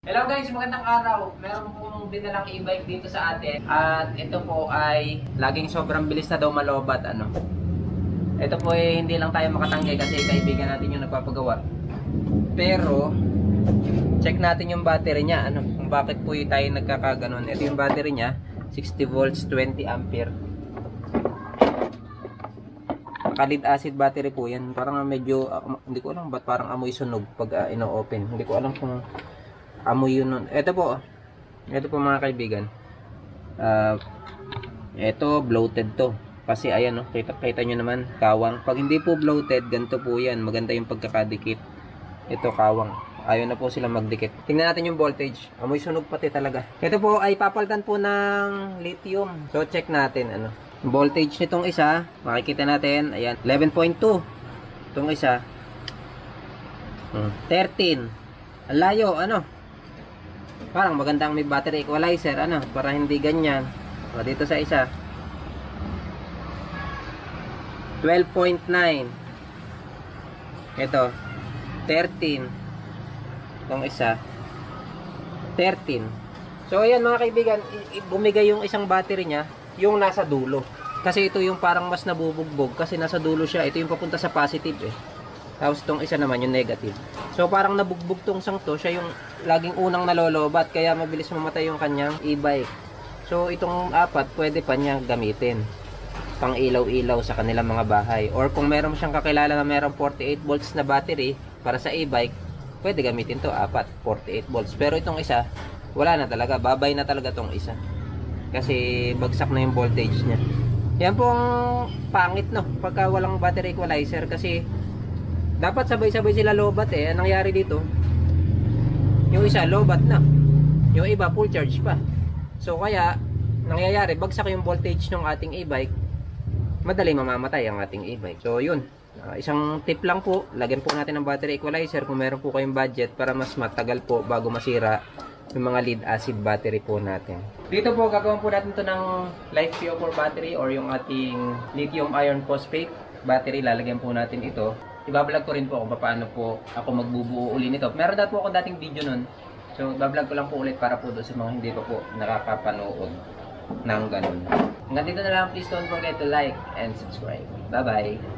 Hello guys, magandang araw. Meron pong dinalang e-bike dito sa atin. At ito po ay laging sobrang bilis na daw malobat. Ito po ay hindi lang tayo makatanggi kasi kaibigan natin yung nagpapagawa. Pero, check natin yung battery niya. Kung bakit po tayo nagkakaganon. Ito yung battery niya, 60 volts, 20 ampere. Naka-lead acid battery po yan. Parang medyo, hindi ko alam ba't parang amoy sunog pag ino-open. Hindi ko alam kung amoy yun nun. Ito po mga kaibigan. Ito bloated to. Kasi ayan kita nyo naman, kawang. Pag hindi po bloated, ganito po yan. Maganda yung pagkakadikit. Ito kawang. Ayaw na po sila magdikit. Tingnan natin yung voltage. Amoy sunog pati talaga. Ito po ay papalitan po ng lithium. So check natin voltage nitong isa, makikita natin, ayan, 11.2. Itong isa 13. Ang layo, parang magandang may battery equalizer, para hindi ganyan. O, dito sa isa 12.9. Ito 13. Itong isa 13. So ayan mga kaibigan, bumigay yung isang battery niya, yung nasa dulo. Kasi ito yung parang mas nabubugbog kasi nasa dulo siya. Ito yung papunta sa positive Tapos itong isa naman yung negative. So parang nabugbog tong sang to, siya yung laging unang nalolobat kaya mabilis mamatay yung kanyang e-bike. So itong apat pwede pa niya gamitin pang ilaw-ilaw sa kanilang mga bahay. Or kung meron siyang kakilala na merong 48 volts na battery para sa e-bike, pwede gamitin to apat, 48 volts. Pero itong isa, wala na talaga, babay na talaga tong isa. Kasi bagsak na yung voltage niya. Yan po ang pangit pagka walang battery equalizer kasi dapat sabay-sabay sila lobat Ang nangyari dito, yung isa lobat na, yung iba full charge pa. So kaya nangyayari bagsak yung voltage ng ating e-bike, madali mamamatay ang ating e-bike. So yun, isang tip lang po, lagyan po natin ng battery equalizer kung meron po kayong budget para mas matagal po bago masira yung mga lead acid battery po natin. Dito po gagawin po natin to ng LiFePO4 battery or yung ating lithium iron phosphate battery. Lalagyan po natin ito. Ibablog ko rin po kung paano po ako magbubuo uli nito. Meron na po ako dating video nun. So ibablog ko lang po ulit para po doon sa mga hindi pa po nakakapanood ng ganun. Hanggang dito na lang. Please don't forget to like and subscribe. Bye bye!